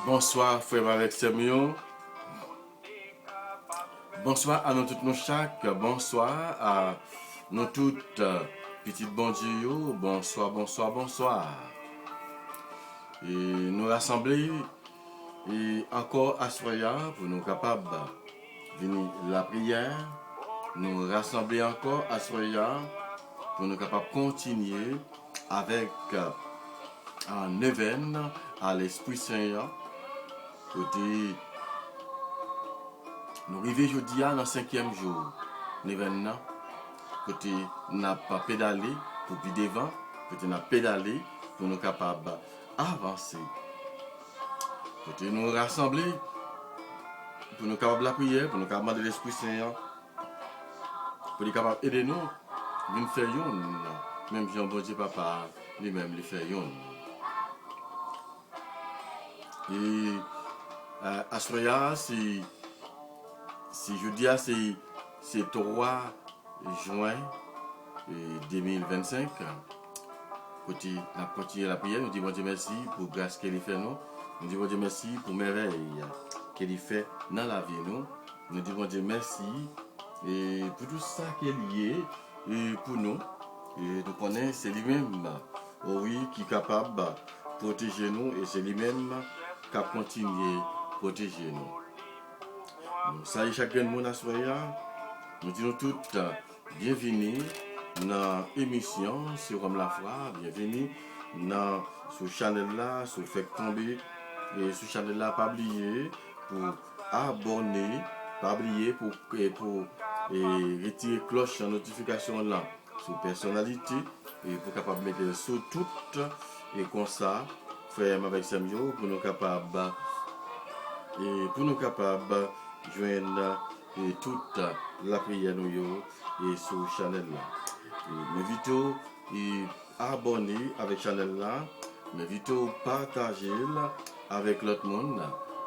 Bonsoir frère avec Samuel. Bonsoir à nous toutes nos chaque. Bonsoir à nous toutes petites bon Dieu. Bonsoir, bonsoir, bonsoir. Et nous rassembler et encore à Soya pour nous capables de venir la prière. Nous rassembler encore à Soya pour nous capables de continuer avec un événement à l'Esprit Saint. Côté nous arrivons aujourd'hui dans le 5e jour. L'événement, côté n'a pas pédalé pour plus devant, côté n'a pédalé pour nous capables d'avancer. Côté nous rassembler pour nous capables de la prière, pour nous capables de l'Esprit Saint, pour nous capables d'aider nous, nous faire une, même Jean bon Dieu Papa, lui-même lui fait une. Et à Soya, si je dis c'est 3 juin 2025, côté la continuer la prière, nous disons Dieu merci pour grâce qu'il fait nous, nous disons Dieu merci pour merveille qu'il fait dans la vie nous, nous disons Dieu merci et pour tout ça qui est lié et pour nous, et nous connaissons c'est lui-même, oui, qui est capable de protéger nous et c'est lui-même qui a continué à protéger nous. Ça y est, chacun de nous à Soya, nous disons toutes bienvenue dans l'émission sur Homme la foi, bienvenue dans ce channel là, sur Fait Tomber, et ce channel là, pas oublier pour abonner, pas oublier pour retirer cloche de notification là, sur personnalité, et pour capable mettre sur toutes, et comme ça, frère avec Samuel, pour nous capable, et pour nous capable, joindre et toute la prière nous et sur le channel là. M'invite à abonner avec le channel là, m'invite à partager avec l'autre monde.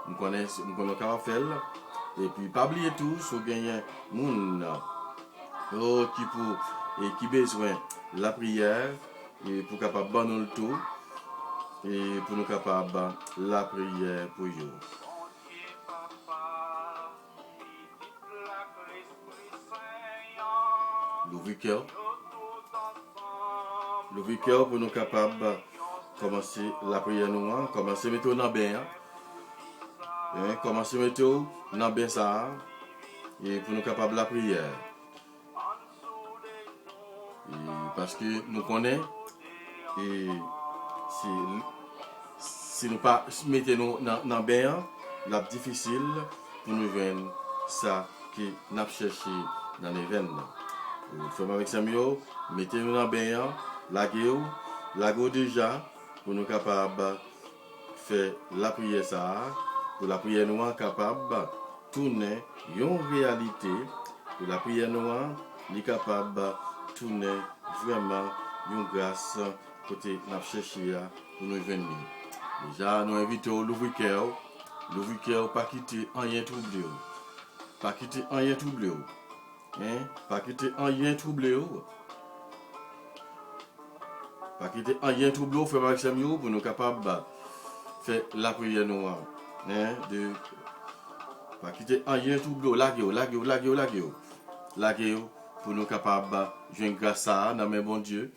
Nous connaissons comment faire. Et puis pas oublier tout, si gagner monde qui besoin de la prière et pour capable bonne le tout et pour nous capable la prière pour eux. L'ouvrir cœur pour nous capables de commencer la prière nous, commencer à mettre dans le bain, commencer à mettre dans le bain ça, et pour nous capables de la prière. Et parce que nous connaissons, et si nous pas mettons dans le bain, c'est difficile pour nous joindre ça qui nous cherché dans les veines. Femme avec Samuel, mettez-nous dans le bain, laguez déjà, pour nous capables de faire la prière ça, pour la prière noire capable de tourner en réalité, pour la prière noire, est capable de tourner vraiment une grâce côté nous chercher pour nous venir. Déjà, nous invitons l'ouvrier pas quitter rien troublé, pas quitter rien troublé. Pas quitter rien troublé. Pas quitter rien troublé, frère avec Samuel, pour nous capables de faire la prière noire. Pas quitter rien troublé, laguez pour nous capables de joindre grâce à dans mes bon Dieu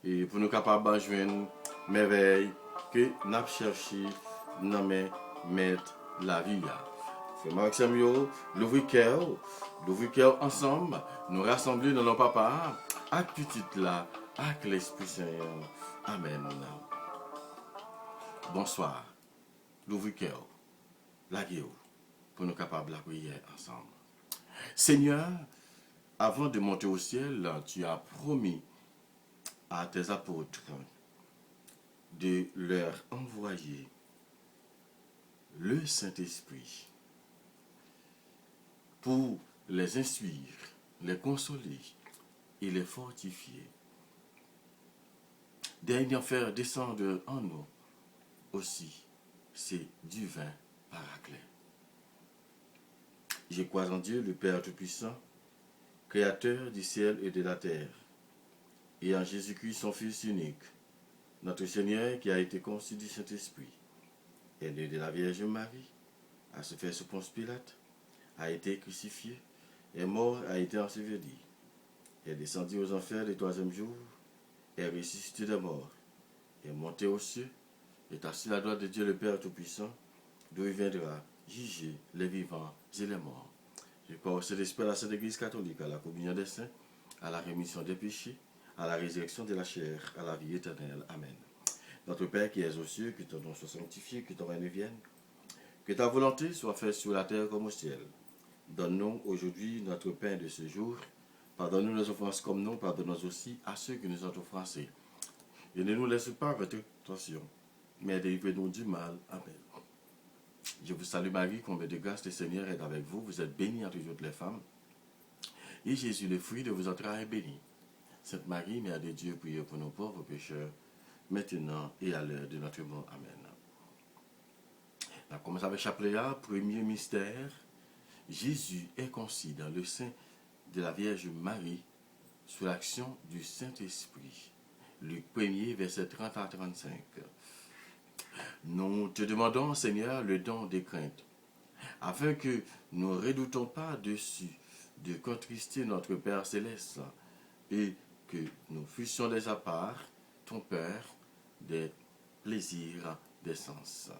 et pour nous capables de joindre merveille que nous avons cherché dans mes maîtres la vie. Frère avec Samuel, l'ouvrier ensemble, nous rassembler dans nos papas, avec petite là, avec l'Esprit Saint. Amen. Bonsoir, l'ouvrier, la gueule, pour nous capables de prier ensemble. Seigneur, avant de monter au ciel, tu as promis à tes apôtres de leur envoyer le Saint-Esprit pour les instruire, les consoler et les fortifier. Dernier faire descendre en nous aussi, c'est du vin paraclet. Je crois en Dieu, le Père Tout-Puissant, Créateur du ciel et de la terre, et en Jésus-Christ, son Fils unique, notre Seigneur qui a été conçu du Saint-Esprit, est né de la Vierge Marie, a se fait sous Ponce Pilate, a été crucifié, est mort, a été enseveli, est descendu aux enfers le troisième jour, est ressuscité des morts, est monté aux cieux, est assis à la droite de Dieu le Père Tout-Puissant, d'où il viendra juger les vivants et les morts. Je crois au Saint-Esprit, à la Sainte Église catholique, à la communion des saints, à la rémission des péchés, à la résurrection de la chair, à la vie éternelle. Amen. Notre Père qui es aux cieux, que ton nom soit sanctifié, que ton règne vienne, que ta volonté soit faite sur la terre comme au ciel. Donne-nous aujourd'hui notre pain de ce jour. Pardonne-nous nos offenses comme nous pardonnons aussi à ceux qui nous ont offensés. Et ne nous laisse pas avec tentation, mais délivre-nous du mal. Amen. Je vous salue Marie, comblée de grâce, le Seigneur est avec vous. Vous êtes bénie entre toutes les femmes. Et Jésus, le fruit de vos entrailles, est béni. Sainte Marie, Mère de Dieu, priez pour nos pauvres pécheurs, maintenant et à l'heure de notre mort. Amen. On commence avec Chapelet, premier mystère. Jésus est conçu dans le sein de la Vierge Marie sous l'action du Saint-Esprit. Luc 1er, verset 30 à 35. Nous te demandons, Seigneur, le don des craintes, afin que nous ne redoutons pas dessus de contrister notre Père Céleste et que nous fussions les apparts, ton Père, des plaisirs des sens.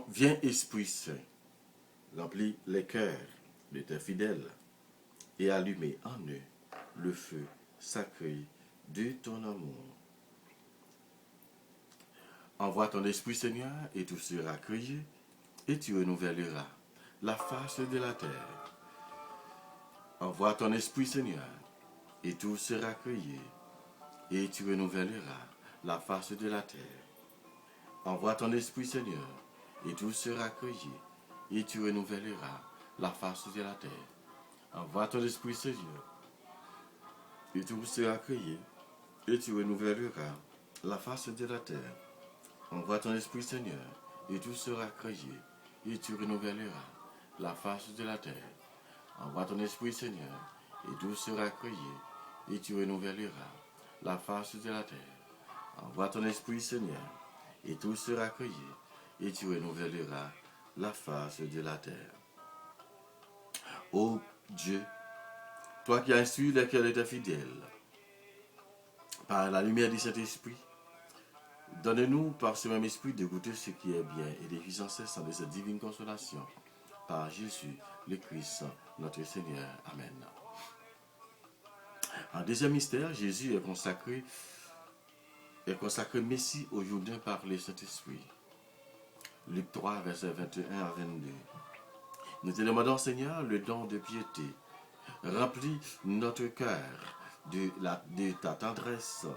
Viens, Esprit Saint, remplis les cœurs de tes fidèles et allumez en eux le feu sacré de ton amour. Envoie ton Esprit, Seigneur, et tout sera créé, et tu renouvelleras la face de la terre. Envoie ton Esprit, Seigneur, et tout sera créé, et tu renouvelleras la face de la terre. Envoie ton Esprit, Seigneur, et tout sera créé, et tu renouvelleras la face de la terre. Envoie ton Esprit, Seigneur, et tout sera créé, et tu renouvelleras la face de la terre. Envoie ton Esprit, Seigneur, et tout sera créé, et tu renouvelleras la face de la terre. Envoie ton Esprit, Seigneur, et tout sera créé, et tu renouvelleras la face de la terre. Envoie ton Esprit, Seigneur, et tout sera créé, et tu renouvelleras la face de la terre. Ô Dieu, toi qui as instruit les cœurs de tes fidèles, par la lumière du Saint-Esprit, donne-nous par ce même esprit de goûter ce qui est bien et de vivre sans cesse de cette divine consolation. Par Jésus, le Christ, notre Seigneur. Amen. En deuxième mystère, Jésus est consacré Messie au Jourdain par le Saint-Esprit. Luc 3, versets 21 à 22. Nous te demandons, Seigneur, le don de piété. Remplis notre cœur de ta tendresse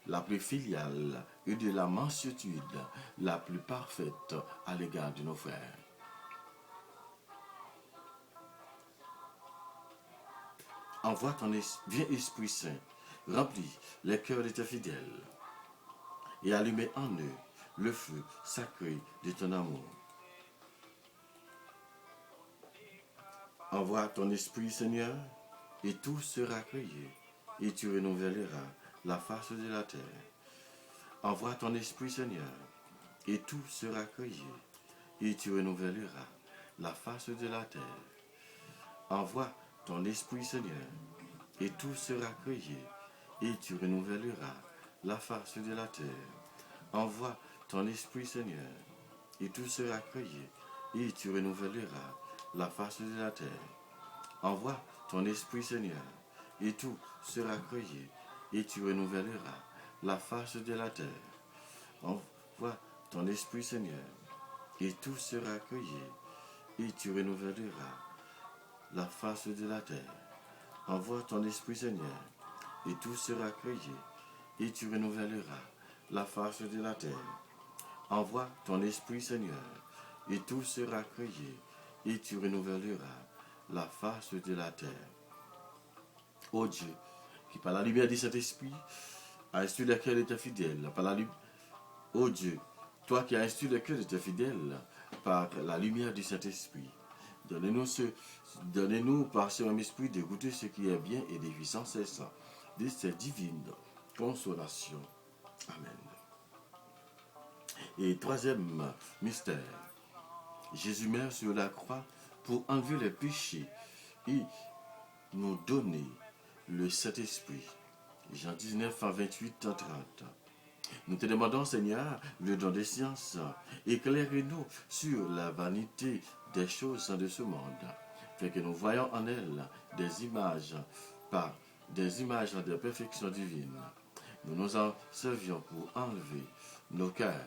la plus filiale et de la mansuétude la plus parfaite à l'égard de nos frères. Envoie viens Esprit Saint, remplis les cœurs de tes fidèles et allumez en eux le feu sacré de ton amour. Envoie ton Esprit, Seigneur, et tout sera créé, et tu renouvelleras la face de la terre. Envoie ton Esprit, Seigneur, et tout sera créé, et tu renouvelleras la face de la terre. Envoie ton Esprit, Seigneur, et tout sera créé, et tu renouvelleras la face de la terre. Envoie ton Esprit, Seigneur, et tout sera créé, et tu renouvelleras la face de la terre. Envoie ton Esprit, Seigneur, et tout sera créé, et tu renouvelleras la face de la terre. Envoie ton Esprit, Seigneur, et tout sera créé, et tu renouvelleras la face de la terre. Envoie ton Esprit, Seigneur, et tout sera créé, et tu renouvelleras la face de la terre. Envoie ton Esprit, Seigneur, et tout sera créé, et tu renouvelleras la face de la terre. Ô Dieu, qui par la lumière du Saint-Esprit a instruit les cœurs de tes fidèles, ô Dieu, toi qui as instruit les cœurs de tes fidèles par la lumière du Saint-Esprit, donnez-nous par ce même esprit de goûter ce qui est bien et de vivre sans cesse de cette divine consolation. Amen. Et troisième mystère, Jésus meurt sur la croix pour enlever les péchés et nous donner le Saint-Esprit. Jean 19, 28, 30. Nous te demandons, Seigneur, le don des sciences, éclaire-nous sur la vanité des choses de ce monde, fait que nous voyons en elles des images, par des images de perfection divine. Nous nous en servions pour enlever nos cœurs,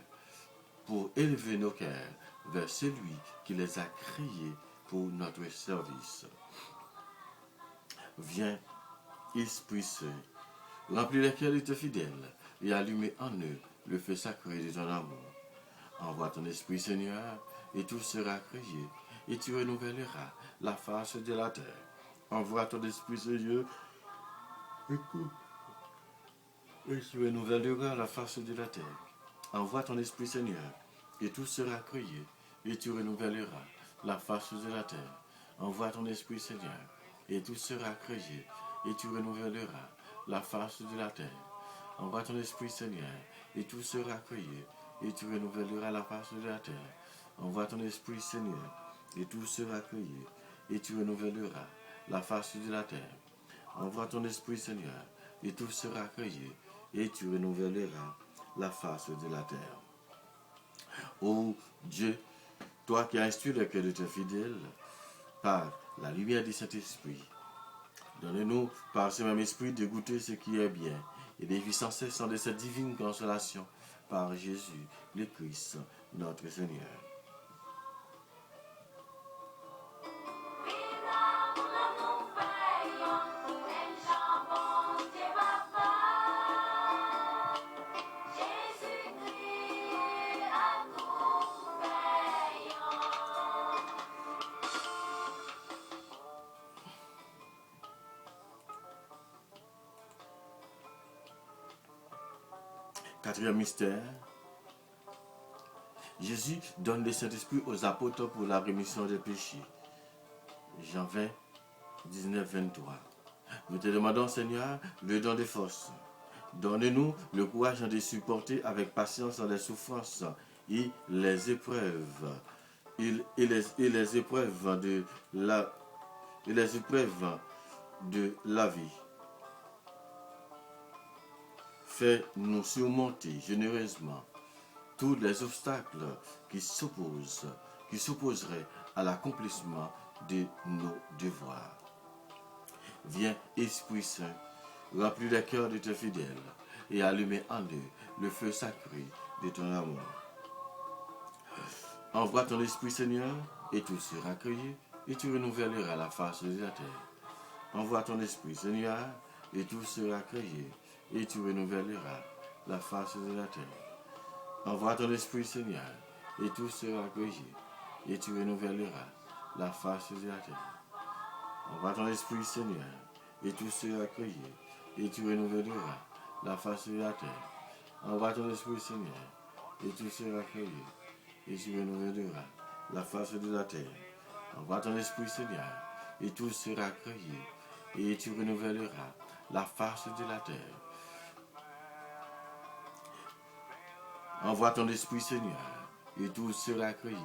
pour élever nos cœurs vers celui qui les a créés pour notre service. Viens, Esprit Saint, remplis les cœurs de tes fidèles et allumer en eux le feu sacré de ton amour. Envoie ton Esprit, Seigneur, et tout sera créé, et tu renouvelleras la face de la terre. Envoie ton Esprit, Seigneur, et tu renouvelleras la face de la terre. Envoie ton Esprit, Seigneur, et tout sera créé, et tu renouvelleras la face de la terre. Envoie ton Esprit, Seigneur, et tout sera créé, et tu renouvelleras la face de la terre. Envoie ton Esprit, Seigneur, et tout sera créé, et tu renouvelleras la face de la terre. Envoie ton Esprit, Seigneur, et tout sera créé, et tu renouvelleras la face de la terre. Envoie ton Esprit, Seigneur, et tout sera créé, et tu renouvelleras la face de la terre. Ô Dieu, toi qui as instruit le cœur de tes fidèles par la lumière du Saint-Esprit, donne-nous par ce même esprit de goûter ce qui est bien et de vivre sans cesse de cette divine consolation par Jésus le Christ, notre Seigneur. Quatrième mystère, Jésus donne le Saint-Esprit aux apôtres pour la rémission des péchés. Jean 20, 19, 23. Nous te demandons, Seigneur, le don de force. Donne-nous le courage de supporter avec patience les souffrances et les épreuves. Et les épreuves de la vie. Fais-nous surmonter généreusement tous les obstacles qui s'opposeraient à l'accomplissement de nos devoirs. Viens, Esprit Saint, remplis les cœurs de tes fidèles et allumez en eux le feu sacré de ton amour. Envoie ton Esprit, Seigneur, et tout sera créé, et tu renouvelleras la face de la terre. Envoie ton Esprit, Seigneur, et tout sera créé, et tu renouvelleras la face de la terre. Envoie ton Esprit, Seigneur, et tout sera créé, et tu renouvelleras la face de la terre. Envoie ton Esprit, Seigneur, et tout sera créé, et tu renouvelleras la face de la terre. Envoie ton Esprit, Seigneur, et tout sera créé, et tu renouvelleras la face de la terre. Envoie ton Esprit, Seigneur, et tout sera créé, et tu renouvelleras la face de la terre. Envoie ton Esprit, Seigneur, et tout sera créé,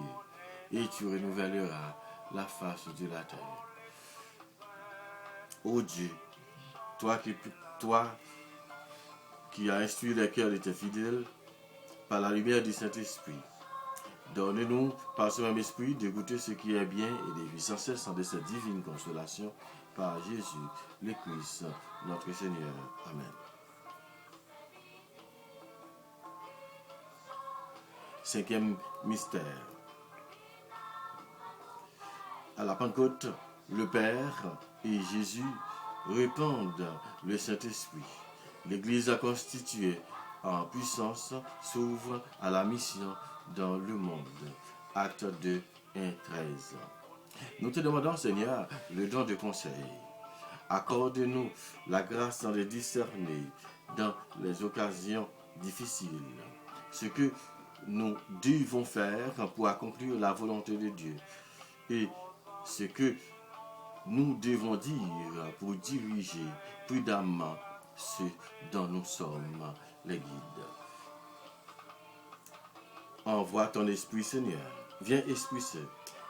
et tu renouvelleras la face de la terre. Ô Dieu, toi qui as instruit les cœurs de tes fidèles par la lumière du Saint-Esprit, donne-nous par ce même esprit de goûter ce qui est bien et de vivre sans cesse de cette divine consolation par Jésus le Christ, notre Seigneur. Amen. Cinquième mystère. À la Pentecôte, le Père et Jésus répandent le Saint-Esprit. L'Église constituée en puissance s'ouvre à la mission dans le monde. Acte 2, 1, 13. Nous te demandons, Seigneur, le don de conseil. Accorde-nous la grâce de discerner dans les occasions difficiles ce que nous devons faire pour accomplir la volonté de Dieu et ce que nous devons dire pour diriger prudemment ce dont nous sommes les guide. Envoie ton Esprit, Seigneur. Viens, Esprit Saint,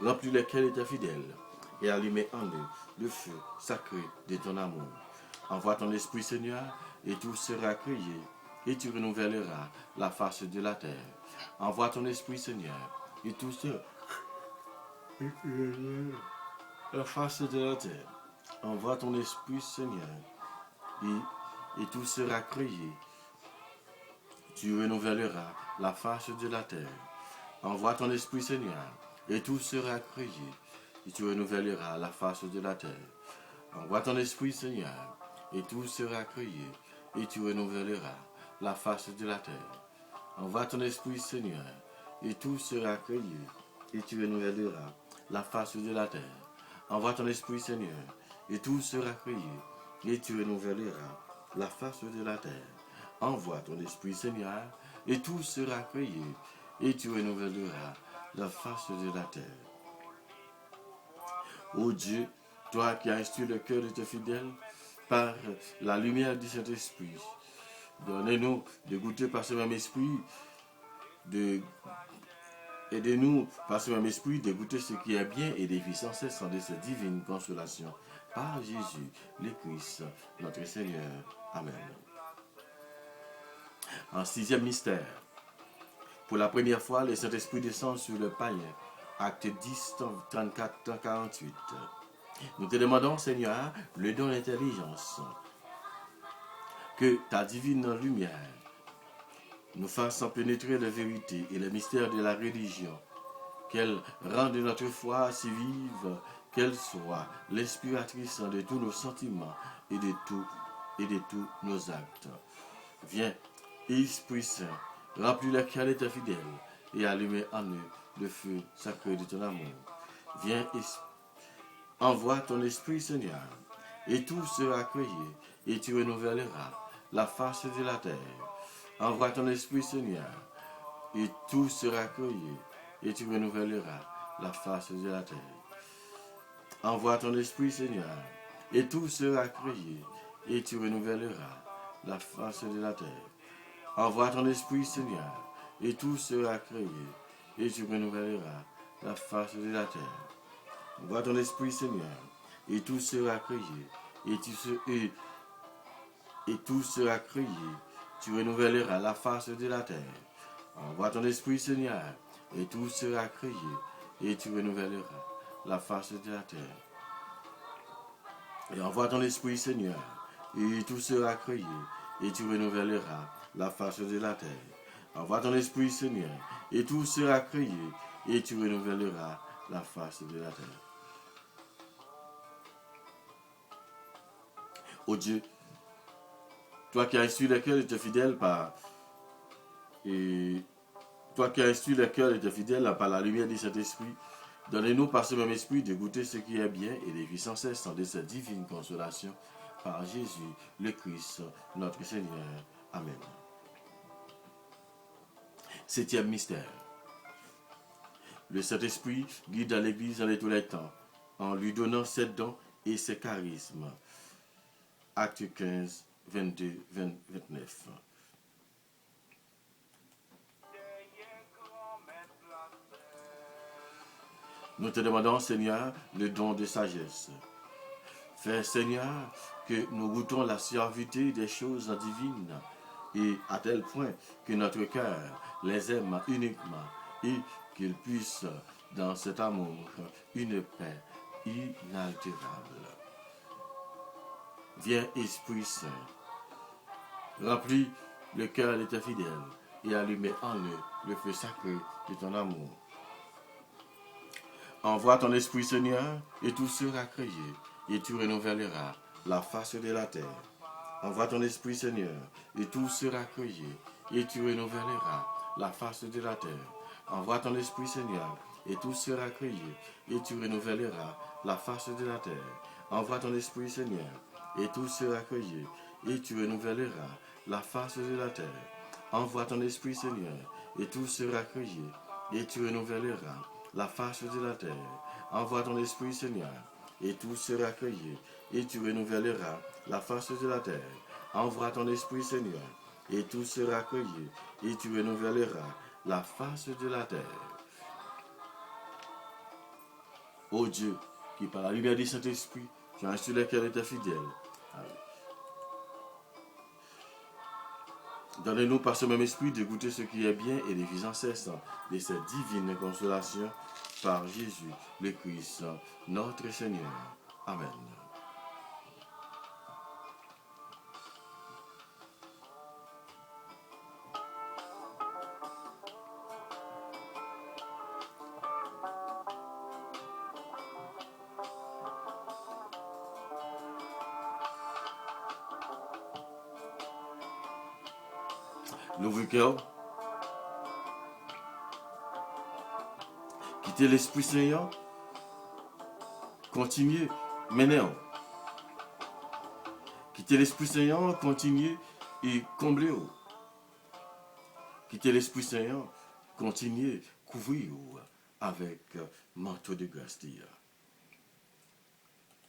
remplis les cœurs de tes fidèles et allumer en eux le feu sacré de ton amour. Envoie ton Esprit, Seigneur, et tout sera créé, et tu renouvelleras la face de la terre. Envoie ton Esprit, Seigneur, et tout sera la face de la terre. Envoie ton Esprit, Seigneur, et tout sera créé. Tu renouvelleras la face de la terre. Envoie ton Esprit, Seigneur, et tout sera créé. Et tu renouvelleras la face de la terre. Envoie ton Esprit, Seigneur, et tout sera créé. Et tu renouvelleras la face de la terre. Envoie ton Esprit, Seigneur, et tout sera créé. Et tu renouvelleras la face de la terre. Envoie ton Esprit, Seigneur, et tout sera créé. Et tu renouvelleras la face de la terre. Envoie ton Esprit, Seigneur, et tout sera créé, et tu renouvelleras la face de la terre. Ô Dieu, toi qui as instruit le cœur de tes fidèles par la lumière du Saint-Esprit, donne-nous de goûter par ce même esprit, aidez-nous par ce même esprit de goûter ce qui est bien et de vivre sans cesse de cette divine consolation. Par Jésus, le Christ, notre Seigneur. Amen. En sixième mystère, pour la première fois, le Saint-Esprit descend sur le païen. Acte 10, 34, 48. Nous te demandons, Seigneur, le don d'intelligence, que ta divine lumière nous fasse pénétrer la vérité et les mystères de la religion, qu'elle rende notre foi si vive, qu'elle soit l'inspiratrice de tous nos sentiments et de tous nos actes. Viens, Esprit Saint, remplis le cœur de tes fidèles et allume en eux le feu sacré de ton amour. Viens, envoie ton Esprit, Seigneur, et tout sera créé, et tu renouvelleras la face de la terre. Envoie ton Esprit, Seigneur, et tout sera créé, et tu renouvelleras la face de la terre. Envoie ton Esprit, Seigneur, et tout sera créé, et tu renouvelleras la face de la terre. Envoie ton Esprit, Seigneur, et tout sera créé, et tu renouvelleras la face de la terre. Envoie ton Esprit, Seigneur, et tout sera créé, et tout sera créé, tu renouvelleras la face de la terre. Envoie ton Esprit, Seigneur, et tout sera créé, et tu renouvelleras la face de la terre. Et envoie ton Esprit, Seigneur, et tout sera créé, et tu renouvelleras la face de la terre. Envoie ton Esprit, Seigneur, et tout sera créé, et tu renouvelleras la face de la terre. Ô Dieu, toi qui as instruit le cœur de tes fidèles par la lumière de cet esprit, donnez-nous par ce même esprit de goûter ce qui est bien et de vivre sans cesse de cette divine consolation par Jésus le Christ, notre Seigneur. Amen. Septième mystère. Le Saint-Esprit guide dans l'Église en tous les temps, en lui donnant ses dons et ses charismes. Acte 15, 22, 29. Nous te demandons, Seigneur, le don de sagesse. Fais, Seigneur, que nous goûtons la suavité des choses divines et à tel point que notre cœur les aime uniquement et qu'il puisse, dans cet amour, une paix inaltérable. Viens, Esprit Saint, remplis le cœur de tes fidèles et allume en eux le feu sacré de ton amour. Envoie ton Esprit, Seigneur, et tout sera créé, et tu renouvelleras la face de la terre. Envoie ton Esprit, Seigneur, et tout sera créé, et tu renouvelleras la face de la terre. Envoie ton Esprit, Seigneur, et tout sera créé, et tu renouvelleras la face de la terre. Envoie ton Esprit, Seigneur, et tout sera créé, et tu renouvelleras la face de la terre. Envoie ton Esprit, Seigneur, et tout sera créé, et tu renouvelleras la face de la terre. Envoie ton Esprit, Seigneur, et tout sera créé, et tu renouvelleras la face de la terre. Envoie ton Esprit, Seigneur, et tout sera créé, et tu renouvelleras la face de la terre. Ô Dieu, qui par la lumière du Saint-Esprit, tu as sur lesquels était fidèle. Donnez-nous par ce même esprit de goûter ce qui est bien et de vivre sans cesse de cette divine consolation par Jésus le Christ, notre Seigneur. Amen. L'ouvre cœur, quittez l'Esprit Seigneur, continuez, maintenant. Quittez l'Esprit Seigneur, continuez et comblez-vous. Quittez l'Esprit Seigneur, continuez, couvrez-vous avec manteau de grâce.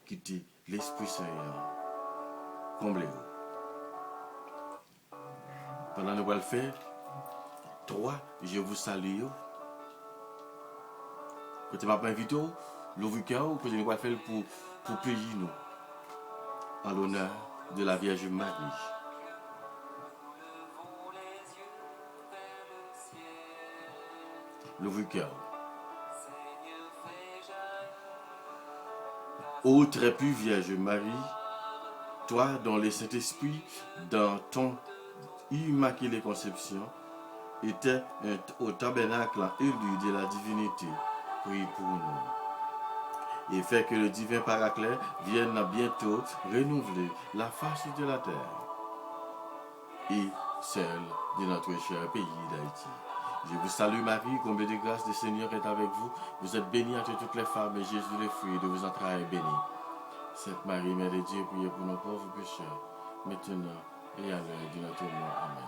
Quittez l'Esprit Seigneur, comblez-vous. Pendant nous allons faire, 3, je vous salue. Quand tu m'as invité, l'ouvre cœur, que nous allons faire pour payer nous, en l'honneur de la Vierge Marie. L'ouvre cœur. Ô très pure Vierge Marie, toi dont le Saint-Esprit, dans ton immaculée conception, était au tabernacle élu de la divinité, prie pour nous. Et fait que le divin Paraclet vienne bientôt renouveler la face de la terre et celle de notre cher pays d'Haïti. Je vous salue Marie, combien de grâce le Seigneur est avec vous. Vous êtes bénie entre toutes les femmes et Jésus le fruit de vos entrailles est béni. Sainte Marie, Mère de Dieu, priez pour nos pauvres pécheurs, maintenant et à l'heure de notre mort. Amen.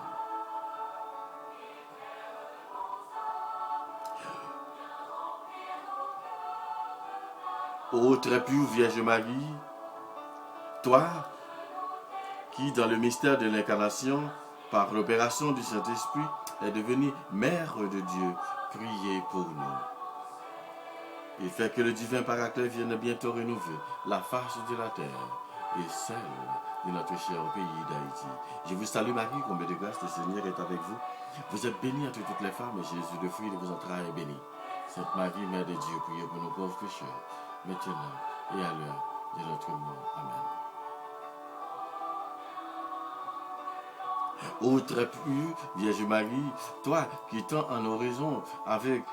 Ô très pure Vierge Marie, toi qui, dans le mystère de l'incarnation, par l'opération du Saint-Esprit, est devenue Mère de Dieu, priez pour nous. Et fait que le divin Paraclet vienne bientôt renouveler la face de la terre et celle de notre cher pays d'Haïti. Je vous salue Marie, combien de grâce le Seigneur est avec vous. Vous êtes bénie entre toutes les femmes et Jésus, le fruit de vos entrailles, est béni. Sainte Marie, Mère de Dieu, priez pour nos pauvres pécheurs, maintenant et à l'heure de notre mort. Amen. Ô très pure Vierge Marie, toi qui étant en oraison avec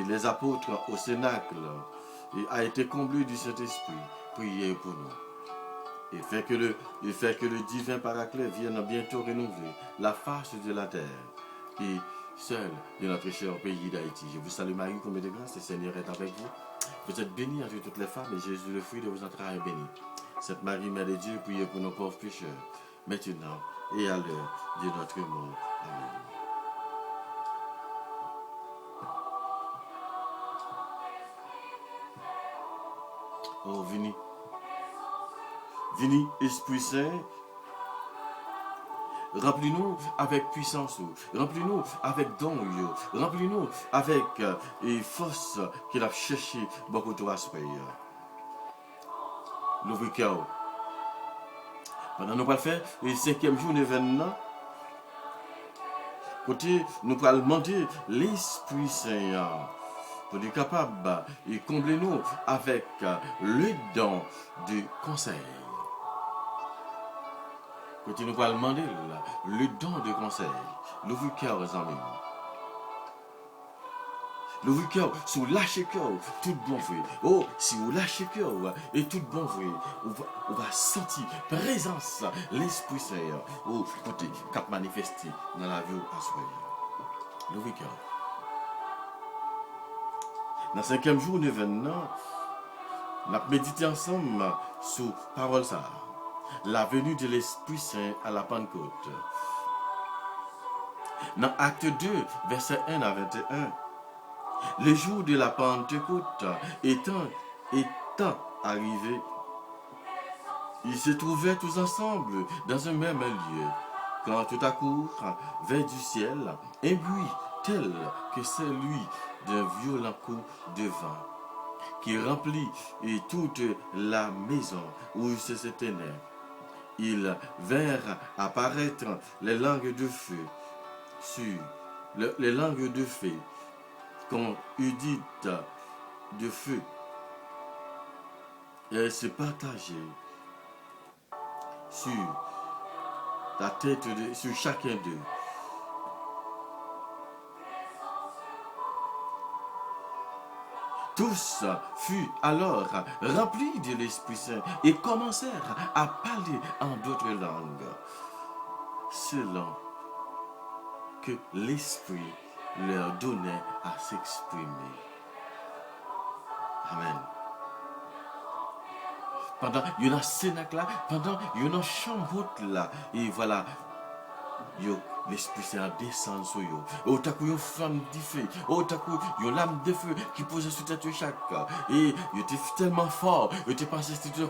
les apôtres au Cénacle et a été comblé du Saint-Esprit, priez pour nous. Et fait que le divin Paraclet vienne bientôt renouveler la face de la terre et celle de notre cher pays d'Haïti. Je vous salue Marie, combien de grâce, le Seigneur est avec vous. Vous êtes bénie entre toutes les femmes et Jésus, le fruit de vos entrailles, est béni. Sainte Marie, Mère de Dieu, priez pour nos pauvres pécheurs, maintenant et à l'heure de notre mort. Amen. Oh, venez. Venez, Esprit Saint. Remplis-nous avec puissance, remplis-nous avec don, remplis-nous avec force qu'il a cherché beaucoup de aspects. L'ouvre cœur. Pendant nous pas le faire, le 5e jour d'événement, côté nous pas demander l'Esprit Saint pour être capable de combler nous avec le don de conseil. Côté nous pas demander le don de conseil, l'ouvre cœur les amis. L'ouvre cœur, si vous lâchez cœur, tout bon vrai. Oh, si vous lâchez cœur et tout bon vrai, on va sentir présence l'Esprit Saint. Oh, écoutez, cap manifesté dans la vie à soi. L'ouvre cœur. Dans le 5e jour d'événement, on a médité ensemble sur parole ça. La venue de l'Esprit Saint à la Pentecôte. Dans Acte 2, versets 1 à 21, le jour de la Pentecôte étant arrivé, ils se trouvaient tous ensemble dans un même lieu. quand tout à coup, vers du ciel, un bruit tel que celui d'un violent coup de vent qui remplit toute la maison où se tenaient. Ils vinrent apparaître les langues de feu les langues de feu, qu'on eût dites de feu, et se partageaient sur la tête sur chacun d'eux. Tous furent alors remplis de l'Esprit Saint et commencèrent à parler en d'autres langues, selon que l'Esprit leur donnait à s'exprimer. Amen. Pendant il y a un cénacle là, pendant il y a une chambre là, et voilà, l'Esprit Saint descend sur eux. Au takou, une flamme de feu. Au takou, une lame de feu qui posait sur tête chaque. Et il était tellement fort, il était passé, c'est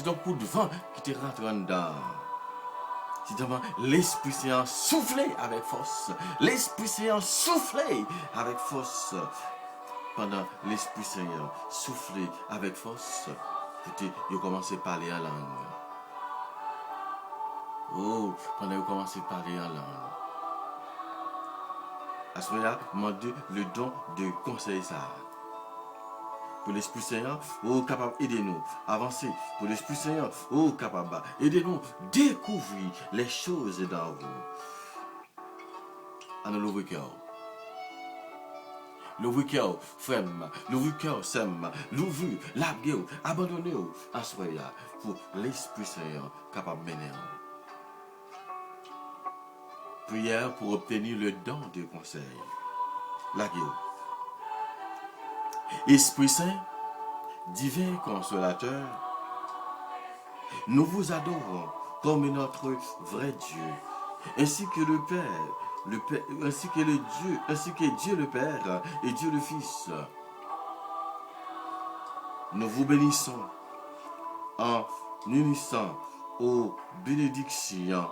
un coup de vent qui était rentré dedans. C'est vraiment l'Esprit Saint soufflé avec force. L'Esprit Saint soufflé avec force. Pendant l'Esprit Saint soufflé avec force, il a commencé à parler en langue. Oh, pendant qu'il a commencé à parler en langue. À ce moment-là, demandez le don de conseil ça. Pour l'Esprit Saint, oh, capable d'aider-nous, avancer. Pour l'Esprit Saint, oh, capable d'aider-nous, découvrir les choses dans vous. Alors, l'ouvre cœur. L'ouvre cœur, femme, l'ouvre cœur, Sam, l'ouvre, l'abgueur, abandonnez-vous. À ce moment-là, pour l'Esprit Saint, capable de mener. Prière pour obtenir le don de conseil. La gueule. Esprit Saint, divin consolateur, nous vous adorons comme notre vrai Dieu, ainsi que le Père, ainsi que Dieu le Père et Dieu le Fils. Nous vous bénissons en unissant aux bénédictions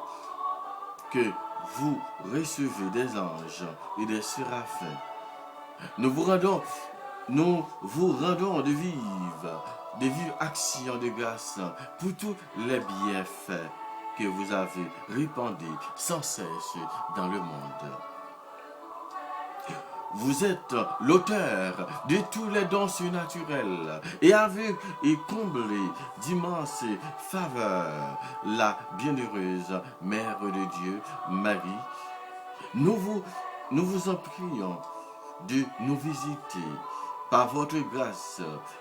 que vous recevez des anges et des séraphins. Nous vous rendons de vives actions de grâce pour tous les bienfaits que vous avez répandus sans cesse dans le monde. Vous êtes l'auteur de tous les dons surnaturels et avez comblé d'immenses faveurs la bienheureuse Mère de Dieu, Marie. Nous vous en prions de nous visiter par votre grâce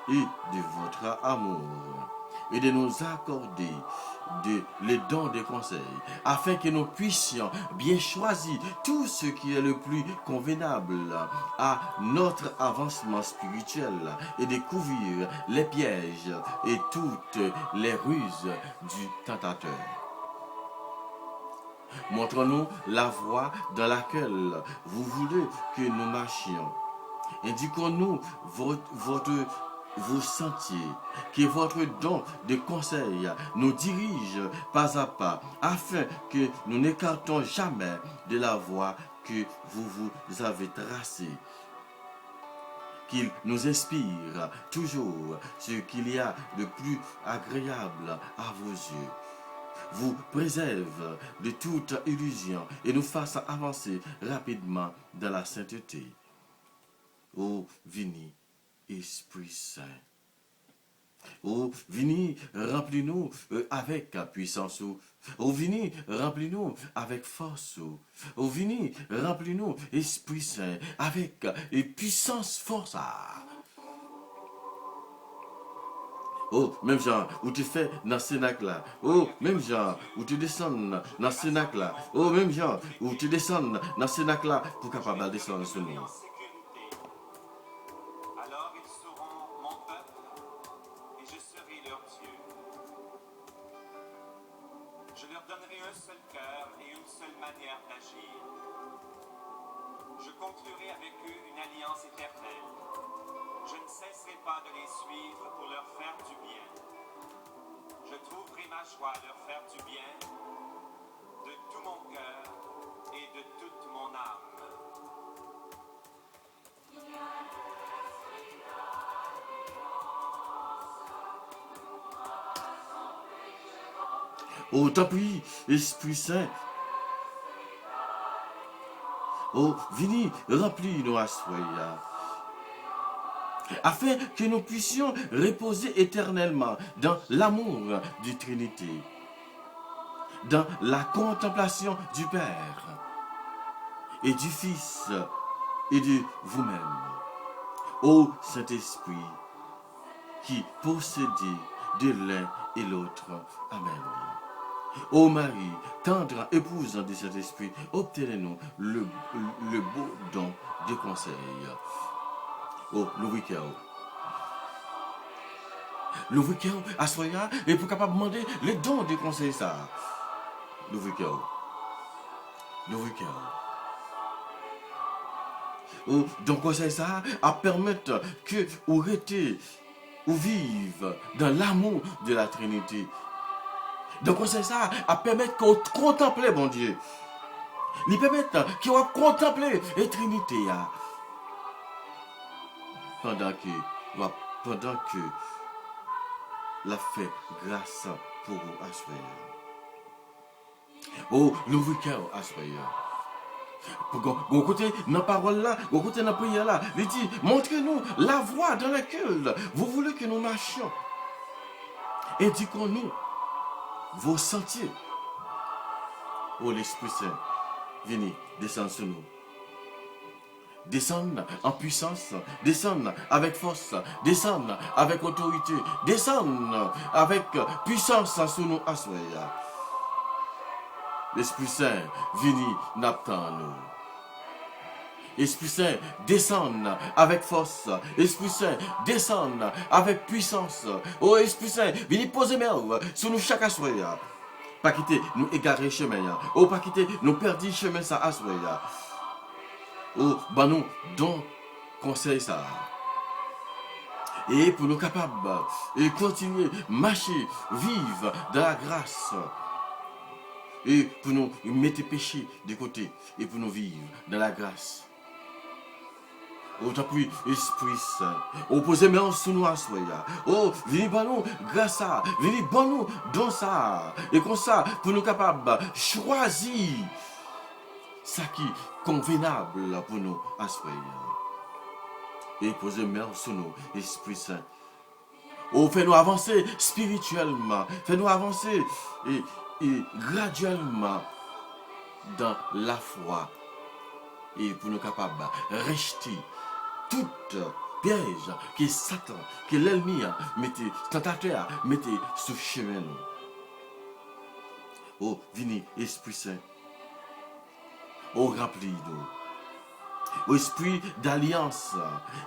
et de votre amour et de nous accorder les dons de conseil afin que nous puissions bien choisir tout ce qui est le plus convenable à notre avancement spirituel et découvrir les pièges et toutes les ruses du tentateur. Montre-nous la voie dans laquelle vous voulez que nous marchions. Indiquons-nous vos sentiers, que votre don de conseil nous dirige pas à pas, afin que nous n'écartons jamais de la voie que vous avez tracée. Qu'il nous inspire toujours ce qu'il y a de plus agréable à vos yeux, vous préserve de toute illusion et nous fasse avancer rapidement dans la sainteté. Ô vini, Esprit Saint. Ô vini, remplis-nous avec puissance. Ô vini, remplis-nous avec force. Ô vini, remplis-nous, Esprit Saint, avec puissance, force. Oh, même genre, où tu fais dans ce cénacle là. Oh, même genre, où tu descends dans ce cénacle là. Oh, même genre, où tu descends dans ce cénacle là pour capable de descendre sur nous. Alors ils seront mon peuple et je serai leur Dieu. Je leur donnerai un seul cœur et une seule manière d'agir. Je conclurai avec eux une alliance éternelle. Je ne cesserai pas de les suivre pour leur faire du bien. Je trouverai ma joie à leur faire du bien de tout mon cœur Oh, t'en prie, Esprit Saint. Oh, vini, remplis-nous à soya. Afin que nous puissions reposer éternellement dans l'amour du Trinité, dans la contemplation du Père et du Fils et de vous-même. Ô Saint-Esprit, qui possédez de l'un et l'autre. Amen. Ô Marie, tendre épouse de Saint-Esprit, obtenez-nous le beau don de conseil. Oh, l'ouvrier, à soya, et pour capable demander les dons de conseil ça. L'ouvrier. Oh, donc conseil ça, à permettre que vous restez, ou vive dans l'amour de la Trinité. Donc conseil ça, à permettre qu'on contemple, bon Dieu. Il permet qu'on contemple la Trinité. Pendant que la fait grâce pour vous assurer. Oh, l'ouvrier assurer. Pour côté dans la parole là, pour côté dans la prière là, il dit, montrez-nous la voie dans laquelle vous voulez que nous marchions. Indiquons-nous vos sentiers. Oh, l'Esprit Saint, venez, descendre sur nous. Descendre en puissance, descendre avec force, descendre avec autorité, descendre avec puissance sur nous. L'Esprit Saint, venez, n'attend-nous. Esprit Saint, descende avec force. Esprit Saint, descende avec puissance. Oh, Esprit Saint, venez poser main sur nous chaque soir. Pas quitter nous égarer chemin. Oh, pas quitter nous perdre chemin ça à soir. Oh, bah nous, donc, conseil ça. Et pour nous capables de continuer, marcher, vivre dans la grâce. Et pour nous mettre péché de côté. Et pour nous vivre dans la grâce. Oh, t'appuie, Esprit Saint. Oh, posez main sur nous à soya. Oh, venez par nous, grâce à. Venez par nous, dans ça. Et comme ça, pour nous capables de choisir. Ça qui est convenable pour nous à soya. Et posez main sur nous, Esprit Saint. Oh, fais-nous avancer spirituellement. Fais-nous avancer et graduellement dans la foi. Et pour nous capables de rejeter toute piège que Satan, que l'ennemi mettez, tentateur mettez sur chemin nous. Oh, venez, Esprit Saint. Oh, remplis-nous. Oh, esprit d'alliance,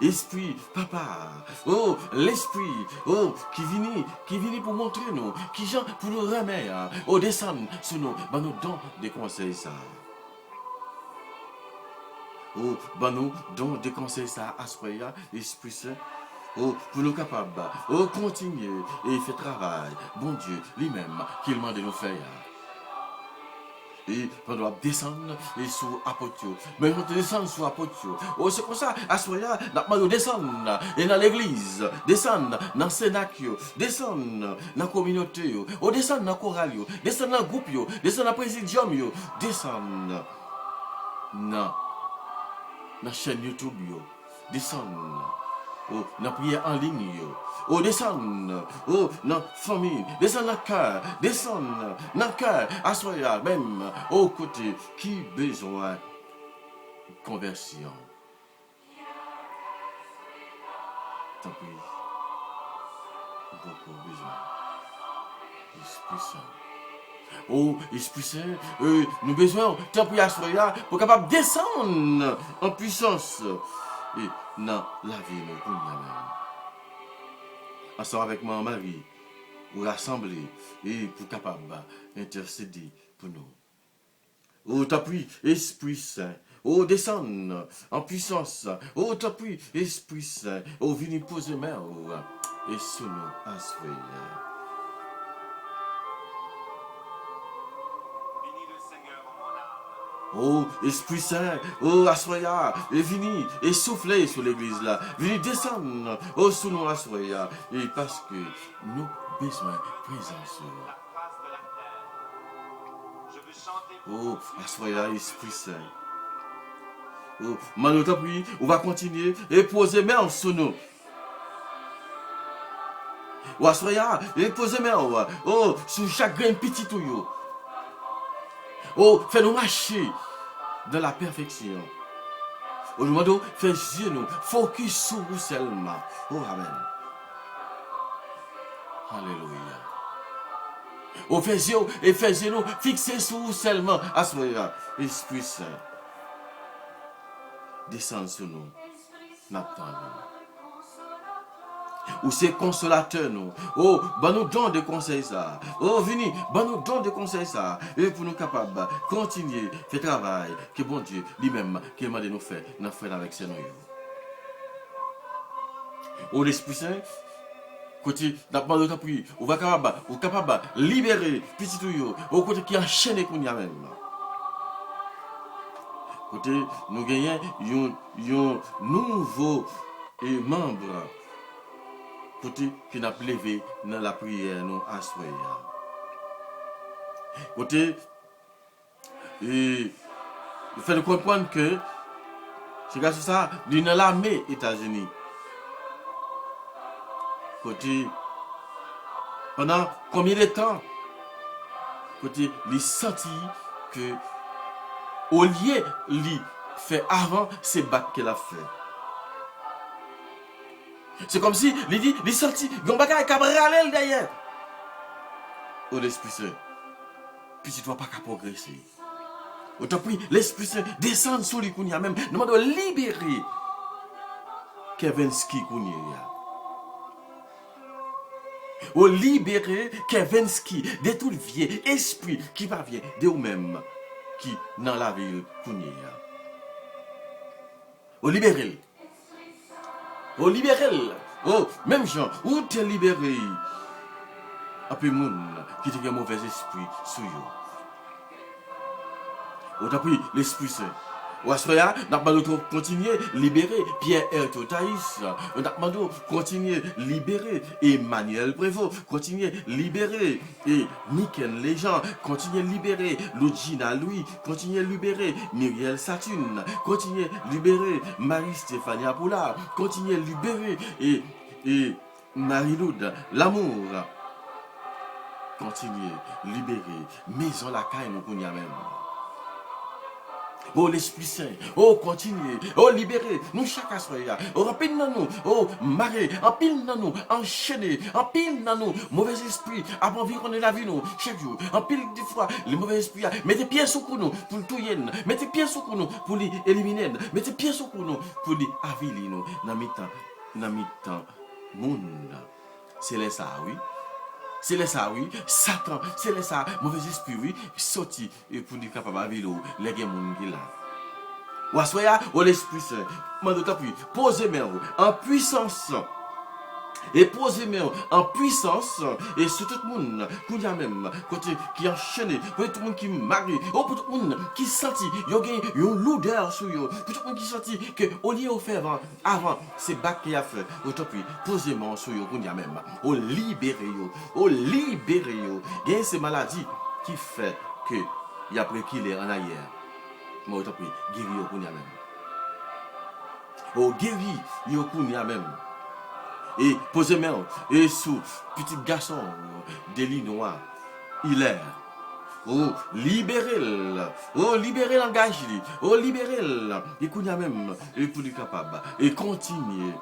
esprit papa, oh l'esprit, oh qui vient pour montrer nous, qui vient pour nous remettre, oh descendre sur nous, bah nous dons des conseils ça. Oh, bah nous dons des conseils ça à ce point-là, Esprit Saint. Oh, pour nous capables, oh continuer et faire travail, bon Dieu lui-même qu'il demande de nous faire. Et on doit descendre et sous apôtre. Mais on descend sous apôtre. Oh, c'est comme ça, à ce moment-là, nous descendre et dans l'église, descendre dans le Sénat, descendre dans la communauté, oh, descendre dans le choral, descendre dans le groupe, descendre dans le présidium, descendre dans la chaîne YouTube, descendre. Oh, dans la prière en ligne, oh, descendre, oh, dans la famille, descendre dans le cœur, descendre dans le cœur, assoya, même, au côté, qui besoin de conversion. Tant pis, beaucoup besoin. Esprit Saint. Oh, Esprit Saint, nous besoin, tant pis, assoya, pour capable descendre en puissance. Et non, la vie nous pour nous-mêmes. Ensemble avec moi, Marie, pour rassembler et pour capable intercéder pour nous. Oh, t'appuie, Esprit Saint. Oh, descend en puissance. Oh, t'appuie, Esprit Saint. Oh, venez poser main et sous nous à ce Oh, Esprit Saint, oh, assoya, et venez, et soufflez sur l'église là, venez descendre, oh, sous nous assoya, et parce que nous besoin de présence. veux chanter pour Oh, vous. assoya, Esprit Saint. Oh, maintenant, t'as pris, on va continuer et poser main sur nous. Ou assoya, et poser main, oh, sur chaque grain petit tout yo. Oh, fais-nous marcher dans la perfection. Aujourd'hui, fais yeux nous, focus sur vous seulement. Oh, amen. Alléluia. Oh, fais yeux et fais yeux nous, fixez sur vous seulement. Assoya, Esprit Saint. Descends sur nous. N'attends nous. Ou c'est consolateur nous. Oh, bah nous donne de conseils ça. Oh, vini, bah nous donne de conseils ça. Et pour nous capables de continuer, faire travail, que bon Dieu lui-même, qui m'a de nous faire, nous faire avec ses noyaux. Oh, l'Esprit Saint, côté d'abord de prier, on va capable de libérer petit tuyau, au côté qui enchaîne qu'on y a même. Côté, nous gagnons un nouveau membre. Côté qui n'a levé dans la prière nous à soir. Côté il fait comprendre que c'est grâce à ça il dans l'armée États-Unis. Côté pendant combien de temps côté il senti que au lieu il fait avant c'est bac qu'elle a fait. C'est comme si, il dit, il senti, il y a un bagage qui a râlé derrière. Oh, l'Esprit Saint, puis tu ne dois pas progresser. Autant pis, l'Esprit Saint descend sur lui, qu'on y a même, nous devons libérer Kevinski, qu'on y a. Oh, libérer Kevinski de tout le vieux esprit qui va venir de vous-même, qui dans la ville, qu'on y a. Oh, libérer. Oh, libéré. Oh, même gens, où t'es libéré. Après, moun qui te un mauvais esprit sur eux. Oh, t'as pris l'Esprit Saint. Ou à ce moment-là, nous avons continué à libérer Pierre Thaïs. Nous avons continué à libérer Emmanuel Prévost. Continuer à libérer Nickel Léjean. Continuer à libérer Lugina Louis. Continuer à libérer Muriel Saturne. Continuer à libérer Marie-Stéphanie Poula. Continuer à libérer et Marie-Loud L'amour. Continuer à libérer Maison la caille nous connaissons même. Oh, l'Esprit Saint, oh, continuez, oh, libérez, nous chaque soir, oh, remplis nous, oh, marrer, empile nous, enchaîner, empile nous, mauvais esprit, avant environner la vie, nous, chaque jour, empile des fois, les mauvais esprits, mettez pieds sur nous, pour le touyer, mettez pieds sur nous, pour les éliminer, mettez pieds sur nous, pour les aviler, nous, dans mi-temps, monde, c'est les ça, oui. C'est les ça, oui. Satan, c'est les ça. Mauvais esprit, oui. Sorti et pour lui capable de vivre les gens qui là. Ou à soya, ou l'Esprit Saint. Mande t'appuie. Posez-moi en puissance. Et posez-moi en puissance. Et sur tout le monde, qu'il y a même, côté qui enchaîné, pour tout le monde qui marie, pour tout le monde qui sentit, il y a une lourdeur sur eux, pour tout le monde qui sentit que au lieu de faire avant, c'est bac qui a fait. Aujourd'hui, posez-moi sur eux, qu'il y a même, au libérer, il y a ces maladies qui fait que, il y a après qu'il est en arrière. Mais aujourd'hui, guérir, qu'il y a même. Au guérir, qu'il y a même. Et posez-moi, et sous petit garçon, d'Illinois, il est. Oh, libérez-le. Oh, libérez l'engagé. Oh, libérez-le. Et qu'on y a même, et pour lui capable. Et continuez.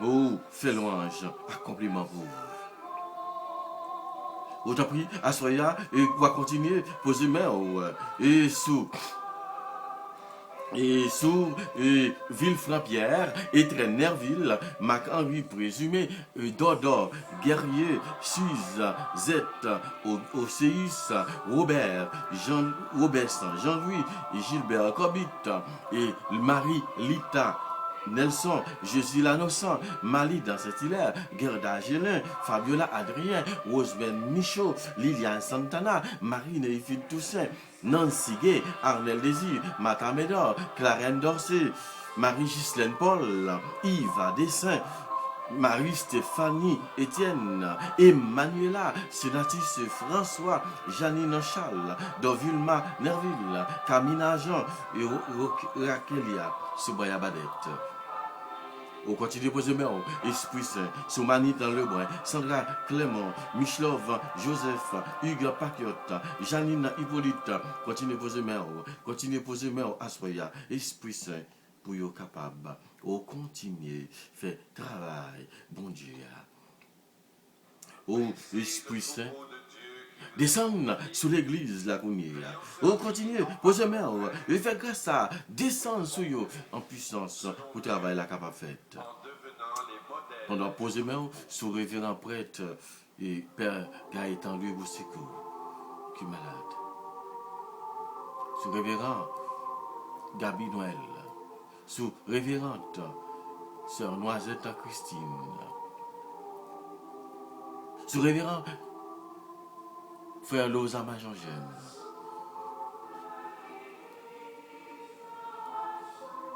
Oh, fais louange, accomplissement pour vous. Autant pris, à soya, et va continuer, posez-moi, et sous. Et sous Villefranc-Pierre, Étrennes Nerville, Marc-Henri Présumé, Dodor, Guerrier, Suze, Z, Océus, Robert, Jean-Louis, Gilbert Corbit, et Marie Lita, Nelson, Jésus l'Innocent, Malida Saint-Hilaire, Gerda Gélin, Fabiola Adrien, Rosemary Michaud, Liliane Santana, Marie-Néphile Toussaint, Nancy Gay, Arnel Désir, Martha Médor, Clarence Dorsey, Marie-Gislaine Paul, Yves Dessin, Marie-Stéphanie, Étienne, Emmanuela, Sénatrice François, Janine Charles, Dovulma Nerville, Camina Jean et Raquelia, Soubaya Badette. Au continue de poser main, Esprit Saint, Soumani dans le Brun, Sandra Clément, Michelov, Joseph, Hugues Paquiotte, Janine Hippolyte, continue de poser main, continue de poser main à Soya, Esprit Saint, pour être capable, au continuer, faire travail, bon Dieu. Au Esprit Saint, descendre sous l'église la counière. On continue, posez main, et fait grâce à descendre sur eux en puissance pour travailler la capable faite. Pendant poser main sur révérend prêtre et Père Gaëtan Louis Boussico, qui est malade. Sur révérend Gabi Noël, sur révérante Sœur Noisette Christine, sur révérend Frère Lozama Jean-Jean.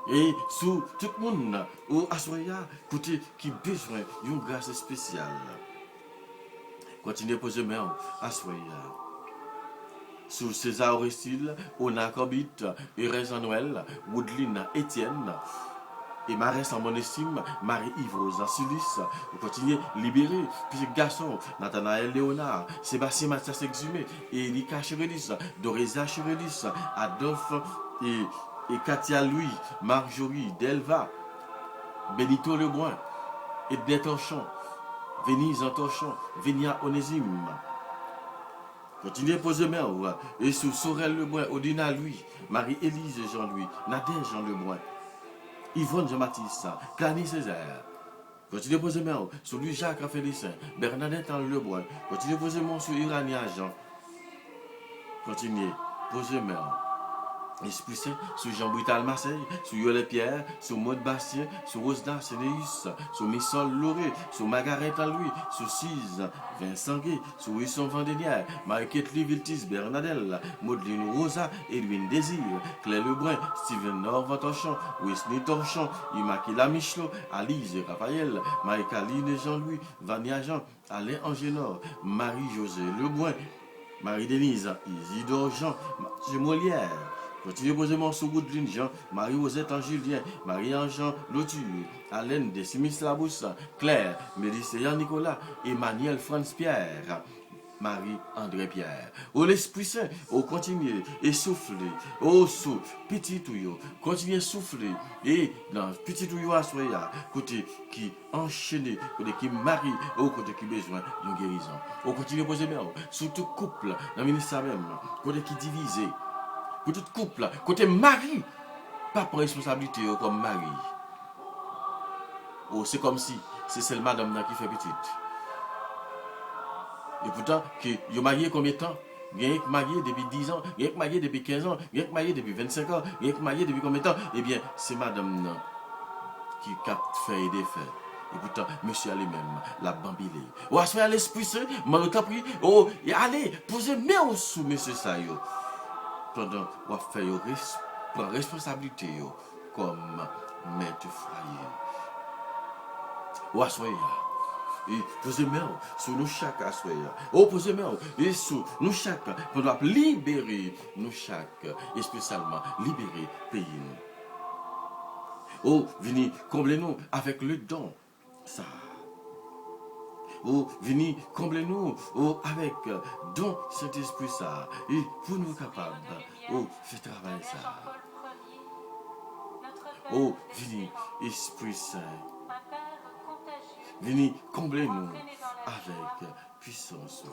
Et sous tout le monde, au Assoya, côté qui besoin d'une grâce spéciale. Continuez à poser main à Assoya. Sous César Orestile, Ona Corbit, Erez Noël, Woodline Étienne. Et Marès en mon estime, Marie-Yves Rosa Sulis, vous continuez libéré, puis garçon, Nathanaël Léonard, Sébastien Mathias Exhumé, Erika Cherelis, Dorésia Cherelis, Adolphe et Katia Louis, Marjorie, Delva, Benito Lebrun, Ednet Torchon, Venise Torchon, Vénia Onésime. Continuez à poser main, et sous Sorel Lebrun, Odina Louis, Marie-Élise Jean-Louis, Nadège Jean Lebrun, Yvonne Jean-Baptiste, Clany Césaire. Continuez à poser main sur lui Jacques Félicien, Bernadette en Lebrun. Continuez à poser main sur Irania Jean. Continuez à poser main. Esprit Saint, sur Jean-Brital Marseille, sur Yolet Pierre, sur Maud Bastien, sur Rosda Sénéus, sur Missol Loré, sur Margaret Louis, sur Cise, Vincent Gay, sur Wilson Vendénière, Marie-Kate Viltis Bernadelle, Maudeline Rosa, Edwin Désir, Claire Lebrun, Steven Norvan Torchon, Wesley Torchon, Immaculée Michelot, Alice Raphaël, Marie-Caline Jean-Louis, Vania Jean, Alain Angénor, Marie-José Lebrun, Marie-Denise, Isidore Jean, Mathieu Molière. Continuez à poser mon sous Woodline Jean, Marie-Rosette Angilien, Marie-Jean Lotu, Alain Desimis Labousse, Claire, Mélissa Nicolas, Emmanuel Franz Pierre, Marie-André Pierre. Au l'Esprit Saint, au continuer et souffler, au sous, petit touillot, continuez à souffler, et dans petit touillot à soya, côté qui enchaîné, côté qui marie, au côté qui besoin d'une guérison. Au continuer à poser main, sur tout couple, dans le ministère même, côté qui divisé. Pour tout couple, côté mari, pas pour responsabilité comme mari. Oh, c'est comme si c'est celle madame qui fait petite. Et pourtant, que vous marié combien de temps? Vous êtes marié depuis 10 ans, vous êtes marié depuis 15 ans, vous êtes marié depuis 25 ans, vous êtes marié depuis combien de temps? Eh bien, c'est madame qui capte fait et défait. Et pourtant, monsieur a lui-même, la bambilé. Ou à ce moment l'Esprit Saint, m'a pris, oh, allez, posez main sous monsieur Sayo. Pendant qu'on fait prendre responsabilité comme maître foyer. Ou assoya. Et posez main sur nous chaque assoya. Ou posez main et sur nous chaque pendant libérer nous chaque et spécialement libérer pays. Ou venez combler nous avec le don ça. Oh, venez, comblez-nous, oh, avec don cet esprit ça, et pour nous capables, oh, faites travailler ça. Oh, venez, Esprit Saint, venez, comblez-nous avec puissance.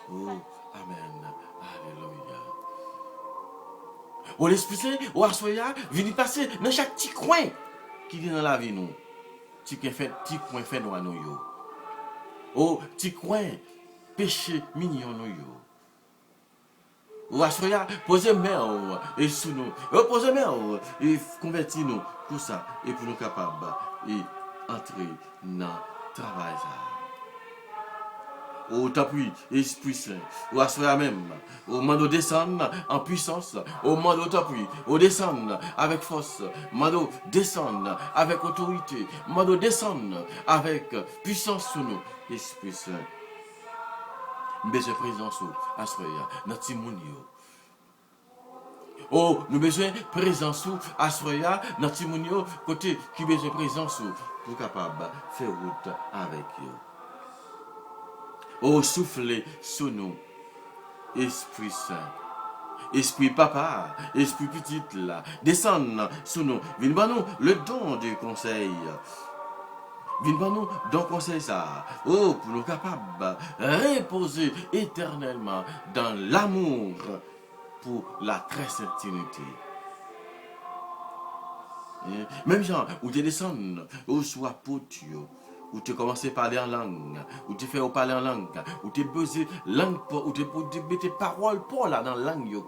Oh, Amen, Alléluia. Oh, l'Esprit Saint, oh, Assoya, venez passer dans chaque petit coin qui est dans la vie, nous. Petit coin fait noir nous yo. Oh, petit coin péché mignon nous yo. Ou assoya, posez main et sous nous. Posez main et convertis nous pour ça et pour nous capables et entrer dans le travail ça. Au t'appuie, Esprit Saint, au assoya même, au mando descendre en puissance, au mando t'appuie, au descendre avec force, mando descendre avec autorité, mando descendre avec puissance sur nous, Esprit Saint. Besoin présence au assoya, notre timonio. Oh, nous besoin présence ou assoya, notre timonio, côté qui besoin présence ou pour capable faire route avec eux. Oh, soufflez sur nous, Esprit Saint, Esprit Papa, Esprit Petit là, descend sur nous, viens nous le don du conseil. Viens nous don conseil ça. Oh, pour nous capables reposer éternellement dans l'amour pour la très sainteté. Même gens, où tu descends, où soit potio, où tu commences à parler en langue, où tu fais parler en langue, où tu besoin langue, où tu mets tes paroles pour là dans la langue,